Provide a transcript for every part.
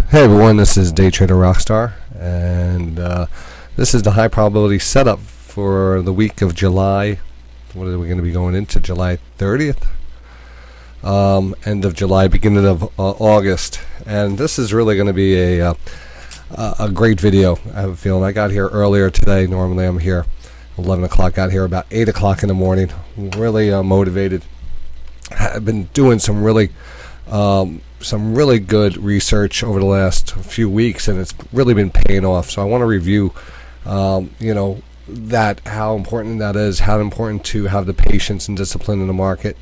Hey everyone, this is DayTraderRockStar, and this is the high probability setup for the week of July. What are we going to be going into? July 30th? End of July, beginning of August. And this is really going to be a great video. I have a feeling. I got here earlier today. Normally I'm here 11 o'clock. Got here about 8 o'clock in the morning. Really motivated. I've been doing some really good research over the last few weeks, and it's really been paying off. So I want to review, that how important that is, how important to have the patience and discipline in the market.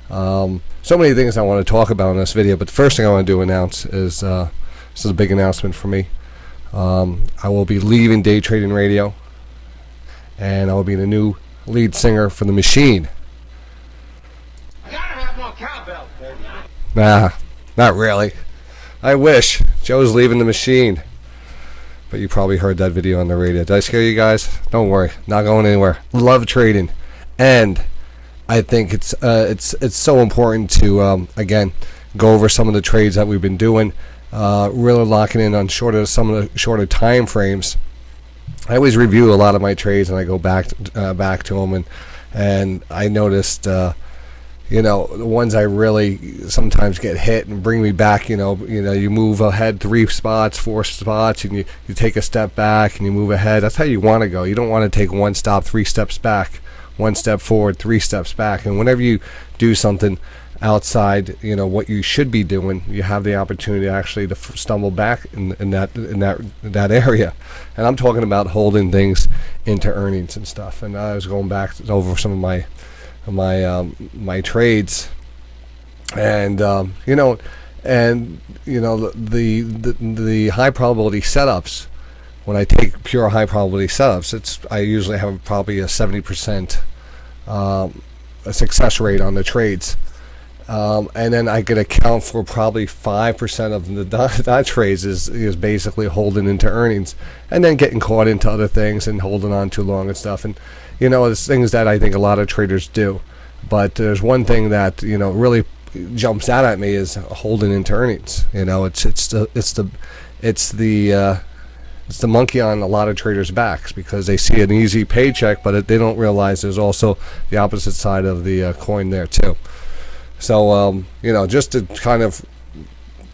So many things I want to talk about in this video, but the first thing I want to announce is this is a big announcement for me. I will be leaving day trading radio, and I will be the new lead singer for The Machine. Nah, not really. I wish. Joe's leaving The Machine. But you probably heard that video on the radio. Did I scare you guys? Don't worry. Not going anywhere. Love trading. And I think it's so important to, again, go over some of the trades that we've been doing. Really locking in on some of the shorter time frames. I always review a lot of my trades, and I go back to them. And I noticed... the ones I really sometimes get hit and bring me back, you move ahead 3 spots, 4 spots, and you take a step back and you move ahead. That's how you want to go. You don't want to take 1 stop, 3 steps back, 1 step forward, 3 steps back. And whenever you do something outside, what you should be doing, you have the opportunity actually to stumble back in that area. And I'm talking about holding things into earnings and stuff. And I was going back over some of my trades, and the high probability setups. When I take pure high probability setups, I usually have probably a 70% a success rate on the trades, and then I could account for probably 5% of the trades is basically holding into earnings, and then getting caught into other things and holding on too long and stuff. And there's things that I think a lot of traders do, but there's one thing that really jumps out at me is holding into earnings. It's the monkey on a lot of traders' backs, because they see an easy paycheck, but they don't realize there's also the opposite side of the coin there too. So just to kind of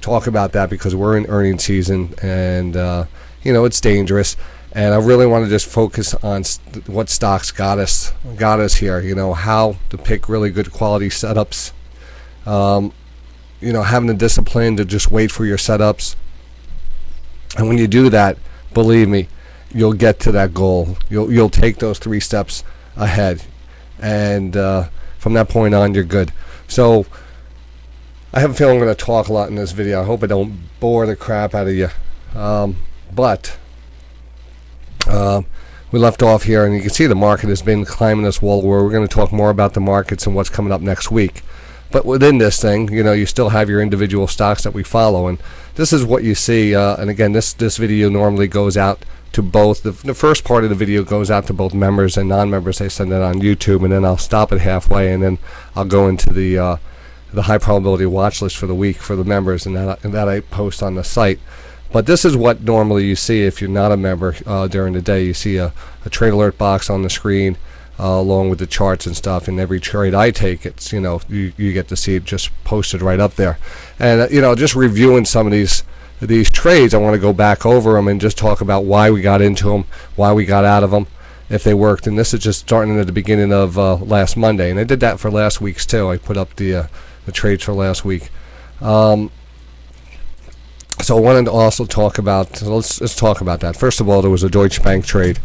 talk about that, because we're in earnings season, and it's dangerous. And I really want to just focus on what stocks got us here. How to pick really good quality setups. Having the discipline to just wait for your setups. And when you do that, believe me, you'll get to that goal. You'll take those 3 steps ahead, and from that point on, you're good. So I have a feeling I'm going to talk a lot in this video. I hope I don't bore the crap out of you. But we left off here, and you can see the market has been climbing this wall, where we're going to talk more about the markets and what's coming up next week. But within this thing, you still have your individual stocks that we follow, and this is what you see. And again, this video normally goes out to both. The first part of the video goes out to both members and non-members. They send it on YouTube, and then I'll stop it halfway, and then I'll go into the high probability watch list for the week for the members, and that I post on the site. But this is what normally you see if you're not a member during the day. You see a trade alert box on the screen, along with the charts and stuff. And every trade I take, it's you get to see it just posted right up there. And just reviewing some of these trades, I want to go back over them and just talk about why we got into them, why we got out of them, if they worked. And this is just starting at the beginning of last Monday, and I did that for last week's too. I put up the trades for last week. So I wanted to also talk about, let's talk about that. First of all, there was a Deutsche Bank trade.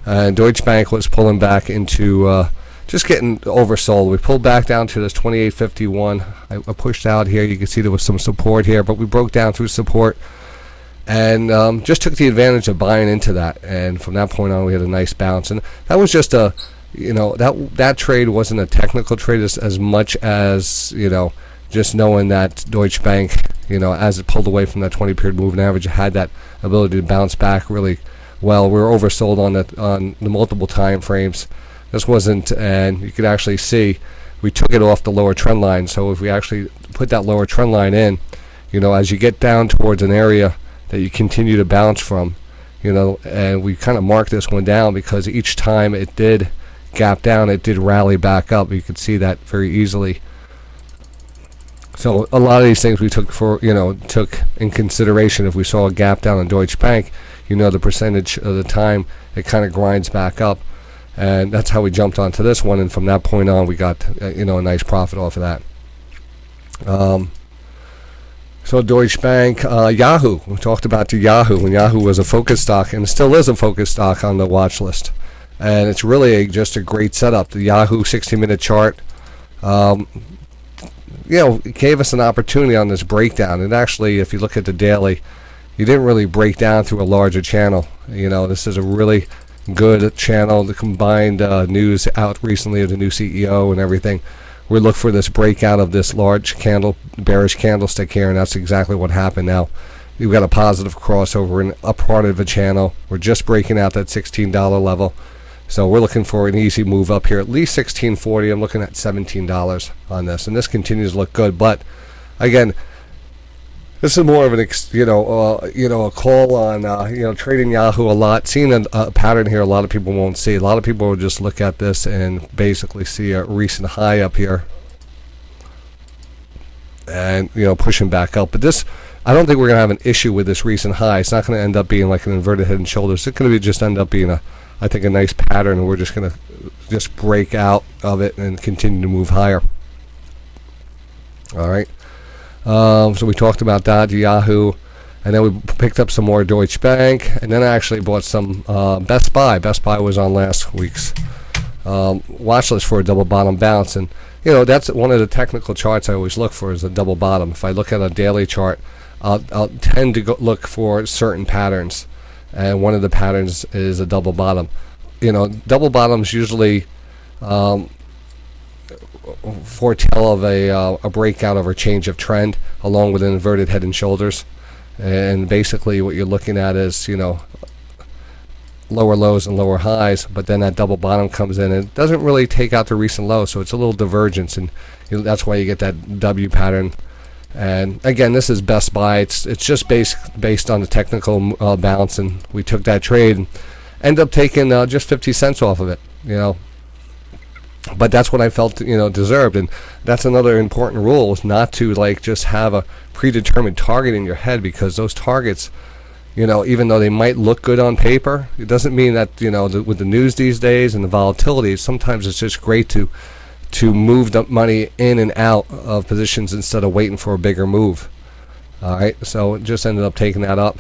And Deutsche Bank was pulling back into just getting oversold. We pulled back down to this 28.51. I pushed out here. You can see there was some support here, but we broke down through support, and just took the advantage of buying into that. And from that point on, we had a nice bounce. And that was just that trade wasn't a technical trade as much as, just knowing that Deutsche Bank, as it pulled away from that 20-period moving average, had that ability to bounce back really well. We were oversold on the multiple time frames. This wasn't, and you could actually see we took it off the lower trend line. So if we actually put that lower trend line in, as you get down towards an area that you continue to bounce from, and we kind of marked this one down because each time it did gap down, it did rally back up. You could see that very easily. So a lot of these things we took in consideration. If we saw a gap down in Deutsche Bank, the percentage of the time it kind of grinds back up, and that's how we jumped onto this one. And from that point on, we got a nice profit off of that. So Deutsche Bank, Yahoo. We talked about the Yahoo when Yahoo was a focus stock, and it still is a focus stock on the watch list. And it's really just a great setup. The Yahoo 60-minute chart, it gave us an opportunity on this breakdown. And actually, if you look at the daily, you didn't really break down through a larger channel. This is a really good channel. The combined news out recently of the new CEO and everything. We look for this breakout of this large bearish candlestick here, and that's exactly what happened. Now you've got a positive crossover in up part of the channel. We're just breaking out that $16 level, so we're looking for an easy move up here, at least $16.40. I'm looking at $17 on this, and this continues to look good. But again, this is more of an a call on trading Yahoo a lot. Seeing a pattern here, a lot of people won't see. A lot of people will just look at this and basically see a recent high up here, and pushing back up. But this, I don't think we're gonna have an issue with this recent high. It's not gonna end up being like an inverted head and shoulders. It's gonna just end up being I think a nice pattern, and we're just gonna break out of it and continue to move higher. All right. So we talked about that, Yahoo, and then we picked up some more Deutsche Bank, and then I actually bought some Best Buy. Best Buy was on last week's watch list for a double bottom bounce, and that's one of the technical charts I always look for, is a double bottom. If I look at a daily chart, I'll tend to look for certain patterns, and one of the patterns is a double bottom. Double bottoms usually foretell of a breakout or a change of trend, along with an inverted head and shoulders. And basically what you're looking at is lower lows and lower highs, but then that double bottom comes in and it doesn't really take out the recent low, so it's a little divergence, and that's why you get that W pattern. And again, this is Best Buy. It's just based on the technical bounce, and we took that trade and ended up taking just 50 cents off of it. But that's what I felt deserved. And that's another important rule, is not to just have a predetermined target in your head, because those targets, even though they might look good on paper, it doesn't mean that with the news these days and the volatility, sometimes it's just great to move the money in and out of positions instead of waiting for a bigger move. All right, so it just ended up taking that up.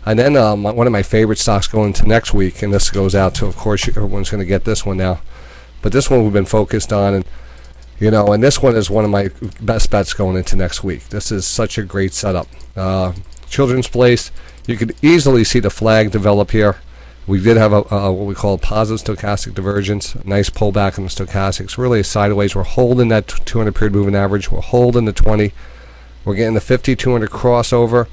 And then one of my favorite stocks going into next week, and this goes out to, of course, everyone's going to get this one now. But this one we've been focused on, and and this one is one of my best bets going into next week. This is such a great setup. Children's Place, you could easily see the flag develop here. We did have what we call a positive stochastic divergence, a nice pullback in the stochastics, really a sideways. We're holding that 200 period moving average. We're holding the 20. We're getting the 50, 200 crossover.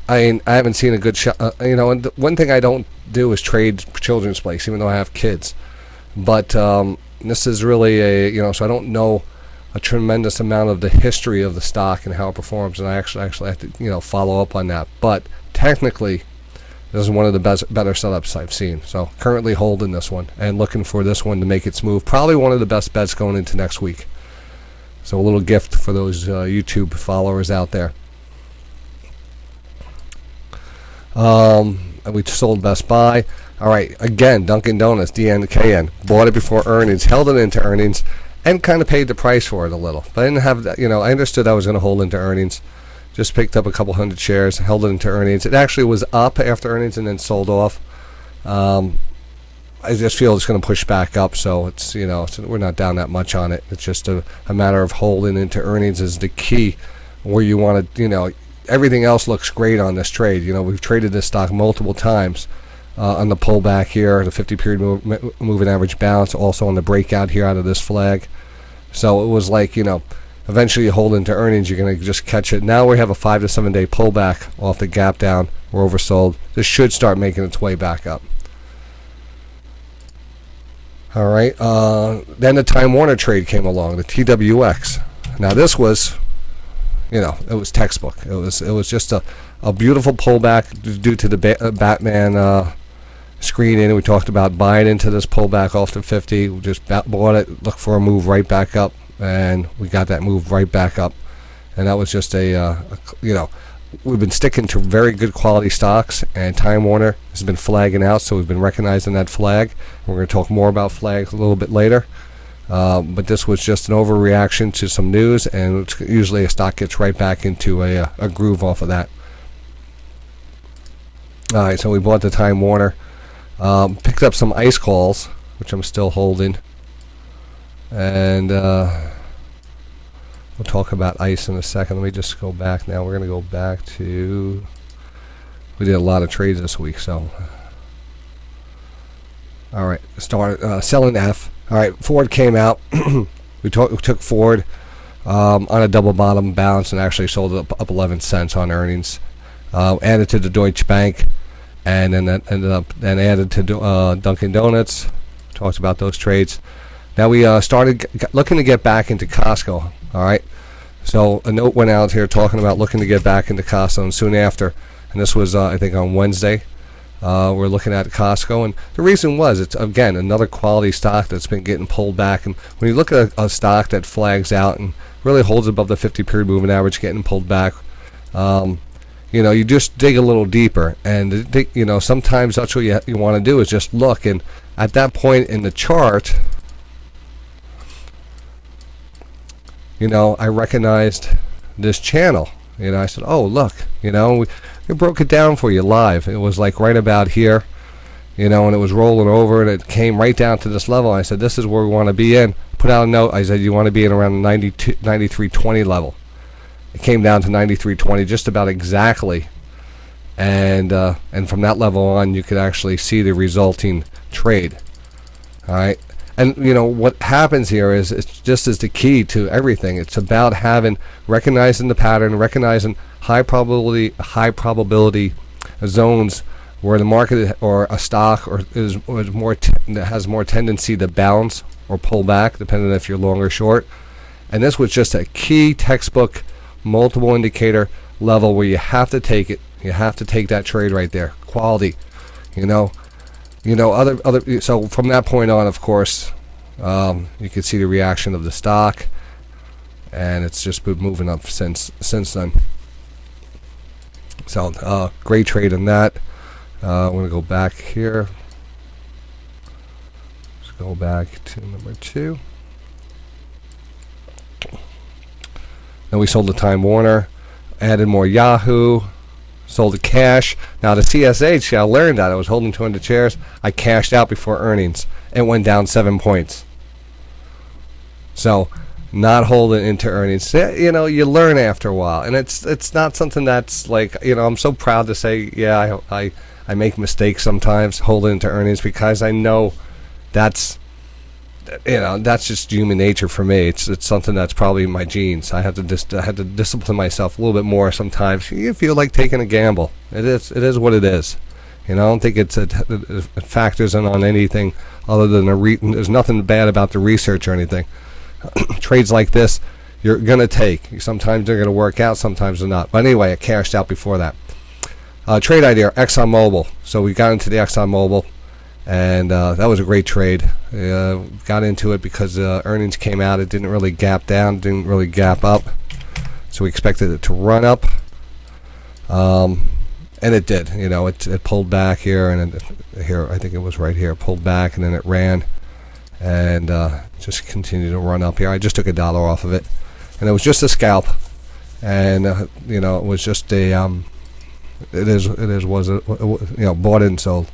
I haven't seen a good shot. And one thing I don't do is trade Children's Place, even though I have kids. But this is really so I don't know a tremendous amount of the history of the stock and how it performs, and I actually have to follow up on that. But technically, this is one of the better setups I've seen. So currently holding this one and looking for this one to make its move. Probably one of the best bets going into next week. So a little gift for those YouTube followers out there. We sold Best Buy. All right, again, Dunkin Donuts, DNKN. Bought it before earnings, held it into earnings, and kind of paid the price for it a little. But I didn't have that, I understood I was going to hold into earnings. Just picked up a couple hundred shares, held it into earnings. It actually was up after earnings and then sold off. I just feel it's going to push back up, so it's, we're not down that much on it. It's just a matter of holding into earnings is the key, where you want to, everything else looks great on this trade. We've traded this stock multiple times. On the pullback here, the 50 period moving average bounce, also on the breakout here out of this flag. So it was like, eventually you hold into earnings, you're going to just catch it. Now we have a 5 to 7 day pullback off the gap down. We're oversold. This should start making its way back up. All right. Then the Time Warner trade came along, the TWX. Now this was, it was textbook. It was just a a beautiful pullback due to the Batman screen in. We talked about buying into this pullback off the 50. We just bought it, looked for a move right back up, and we got that move right back up. And that was just we've been sticking to very good quality stocks, and Time Warner has been flagging out, so we've been recognizing that flag. We're going to talk more about flags a little bit later. But this was just an overreaction to some news, and usually a stock gets right back into a groove off of that. All right, so we bought the Time Warner. Picked up some ice calls, which I'm still holding. And we'll talk about ice in a second. Let me just go back now. We're going to go back to... We did a lot of trades this week, so... All right, start selling F. All right, Ford came out. we took Ford on a double bottom bounce and actually sold it up 11 cents on earnings. Added to the Deutsche Bank, and then that ended up then added to Dunkin Donuts. Talked about those trades. Now we started looking to get back into Costco. All right, so a note went out here talking about looking to get back into Costco, and soon after, and this was I think on Wednesday. We're looking at Costco, and the reason was it's again another quality stock that's been getting pulled back. And when you look at a stock that flags out and really holds above the 50-period moving average, getting pulled back, you just dig a little deeper, and sometimes that's what you want to do is just look. And at that point in the chart, I recognized this channel. I said, oh, look, we broke it down for you live. It was like right about here, and it was rolling over, and it came right down to this level. I said, this is where we want to be in. Put out a note. I said, you want to be in around the 93.20 level. It came down to 93.20 just about exactly. And from that level on, you could actually see the resulting trade. All right. And what happens here is it's just as the key to everything. It's about recognizing the pattern, recognizing high probability zones where the market or a stock has more tendency to bounce or pull back, depending if you're long or short. And this was just a key textbook multiple indicator level where you have to take it. You have to take that trade right there. Quality, other. So from that point on, of course, you can see the reaction of the stock, and it's just been moving up since then. So great trade in that. I'm going to go back here. Let's go back to number 2. Then we sold the Time Warner, added more Yahoo, sold the cash. Now the CSH, I learned that I was holding 200 shares. I cashed out before earnings. It went down 7 points. So not holding into earnings. You learn after a while, and it's not something that's like, I'm so proud to say, yeah, I make mistakes sometimes holding into earnings, because I know that's just human nature for me. It's something that's probably in my genes. I had to discipline myself a little bit more sometimes. You feel like taking a gamble. It is what it is. I don't think it factors in on anything other than there's nothing bad about the research or anything. Trades like this, you're gonna take. Sometimes they're gonna work out, sometimes they're not. But anyway, I cashed out before that. Trade idea: ExxonMobil. So we got into the ExxonMobil, and that was a great trade. Got into it because earnings came out. It didn't really gap down, didn't really gap up, so we expected it to run up, and it did. It pulled back here, and here I think it was right here, pulled back, and then it ran, and just continued to run up here. I just took $1 off of it, and it was just a scalp, and it was just a bought and sold.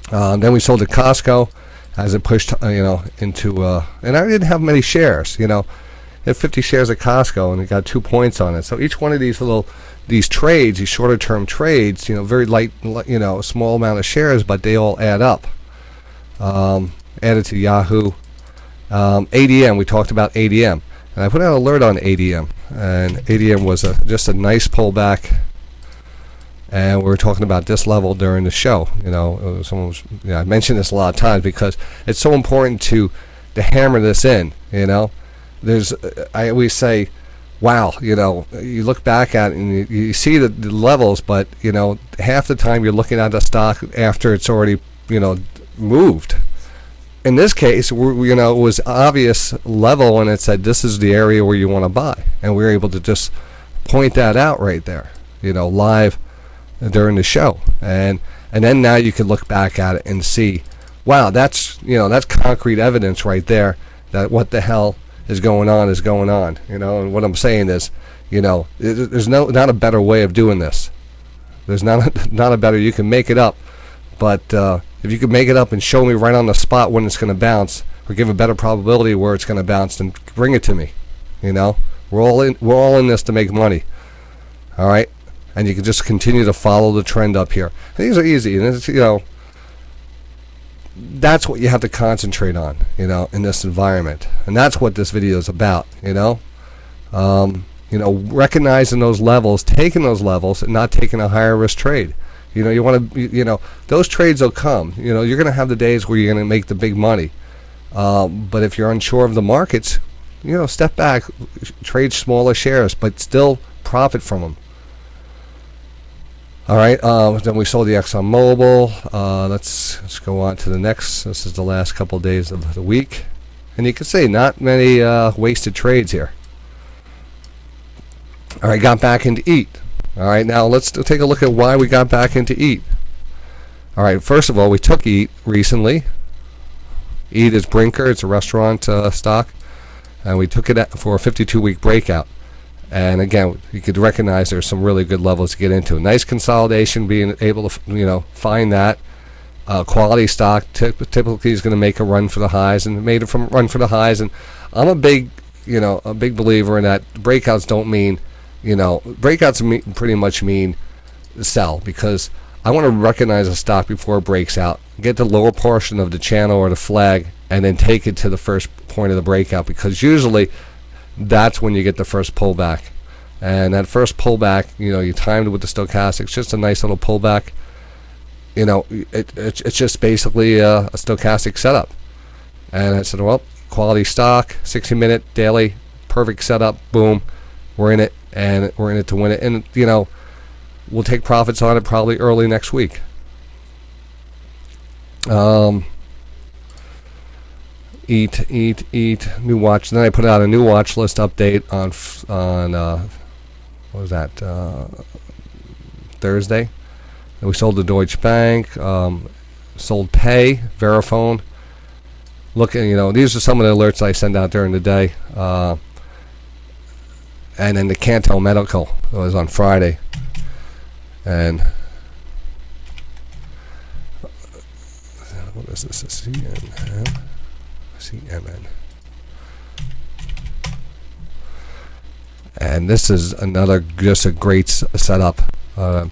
Then we sold to Costco as it pushed, into, and I didn't have many shares. I had 50 shares at Costco, and it got 2 points on it. So each one of these trades, these shorter term trades, very light, small amount of shares, but they all add up. Added to Yahoo. ADM, we talked about ADM, and I put out an alert on ADM, and ADM was just a nice pullback. And we were talking about this level during the show. I mentioned this a lot of times because it's so important to hammer this in. I always say, wow, you look back at it and you see the levels, but half the time you're looking at the stock after it's already moved. In this case, it was obvious level, and it said this is the area where you want to buy, and we were able to just point that out right there, live during the show, and then now you can look back at it and see, wow, that's concrete evidence right there that what the hell is going on. And what I'm saying is, there's not a better way of doing this. There's not a better. You can make it up, but if you can make it up and show me right on the spot when it's going to bounce, or give a better probability where it's going to bounce, then bring it to me. We're all in this to make money. All right, and you can just continue to follow the trend up here. And these are easy, and it's that's what you have to concentrate on, in this environment, and that's what this video is about. Recognizing those levels, taking those levels, and not taking a higher risk trade. You want to, those trades will come. You're going to have the days where you're going to make the big money, but if you're unsure of the markets, step back, trade smaller shares, but still profit from them. All right, then we sold the Exxon Mobil. Let's go on to the next. This is the last couple of days of the week, and you can see not many wasted trades here. All right, got back into EAT. All right, now let's take a look at why we got back into EAT. All right, first of all, we took EAT recently. EAT is Brinker. It's a restaurant stock, and we took it for a 52-week breakout. And again, you could recognize there's some really good levels to get into. Nice consolidation, being able to find that. Quality stock typically is going to make a run for the highs, and made a run for the highs. And I'm a big believer in that. Breakouts don't mean, pretty much mean sell, because I want to recognize a stock before it breaks out, get the lower portion of the channel or the flag, and then take it to the first point of the breakout, because usually that's when you get the first pullback. And that first pullback, you timed it with the stochastics, just a nice little pullback. It's just basically a stochastic setup. And I said, well, quality stock, 60-minute daily, perfect setup, boom, we're in it, and we're in it to win it. And we'll take profits on it probably early next week. Eat, new watch. And then I put out a new watch list update on what was that, Thursday. And we sold the Deutsche Bank, sold Pay, Verifone. Look, these are some of the alerts I send out during the day. And then the Cantel Medical was on Friday. And what is this? CNN. And this is just a great setup. We're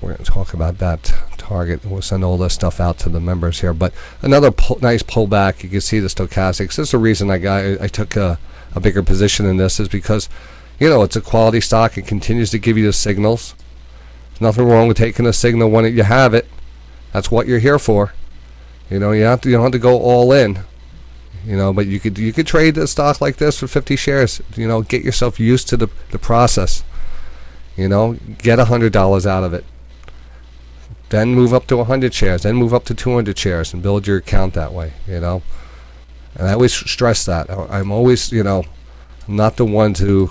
going to talk about that target. We'll send all this stuff out to the members here. But another nice pullback. You can see the stochastics. This is the reason I took a bigger position in this, is because it's a quality stock. It continues to give you the signals. There's nothing wrong with taking a signal when you have it. That's what you're here for. You don't have to go all in. But you could trade a stock like this for 50 shares. Get yourself used to the process. Get $100 out of it. Then move up to 100 shares. Then move up to 200 shares and build your account that way. And I always stress that. I'm always, I'm not the one to,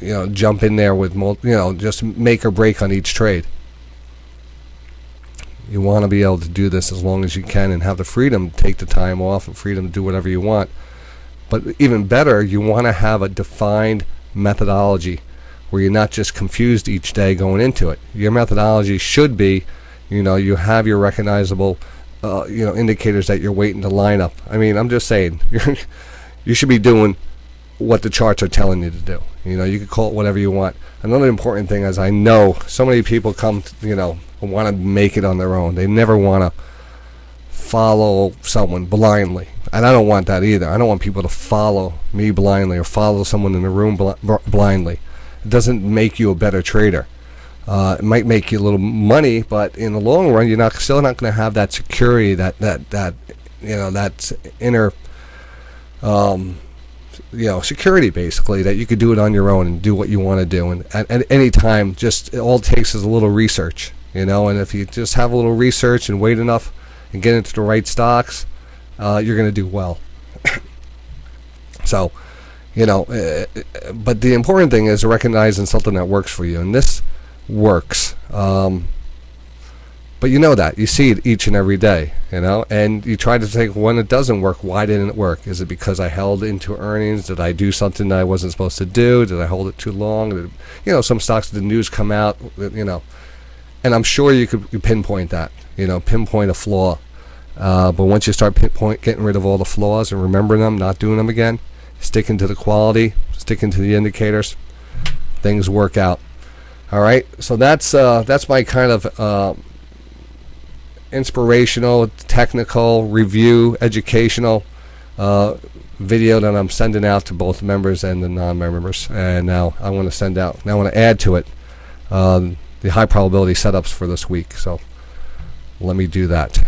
jump in there with, just make or break on each trade. You want to be able to do this as long as you can and have the freedom to take the time off and freedom to do whatever you want. But even better, you want to have a defined methodology where you're not just confused each day going into it. Your methodology should be, you have your recognizable, indicators that you're waiting to line up. I mean, I'm just saying, you should be doing what the charts are telling you to do. You can call it whatever you want. Another important thing is, I know so many people come, want to make it on their own. They never want to follow someone blindly, and I don't want that either. I don't want people to follow me blindly or follow someone in the room blindly. It doesn't make you a better trader. It might make you a little money, but in the long run, you're still not going to have that security, that inner security, basically, that you could do it on your own and do what you want to do. And at any time, just all it takes is a little research, and if you just have a little research and wait enough and get into the right stocks, you're going to do well. So, but the important thing is recognizing something that works for you, and this works. But that you see it each and every day, and you try to think, when it doesn't work, why didn't it work? Is it because I held into earnings? Did I do something that I wasn't supposed to do? Did I hold it too long? Some stocks, the news come out, and I'm sure you could pinpoint that, pinpoint a flaw. But once you start getting rid of all the flaws and remembering them, not doing them again, sticking to the quality, sticking to the indicators, things work out. All right, so that's my kind of inspirational, technical, review, educational video that I'm sending out to both members and the non-members. And now I want to add to it the high probability setups for this week. So let me do that.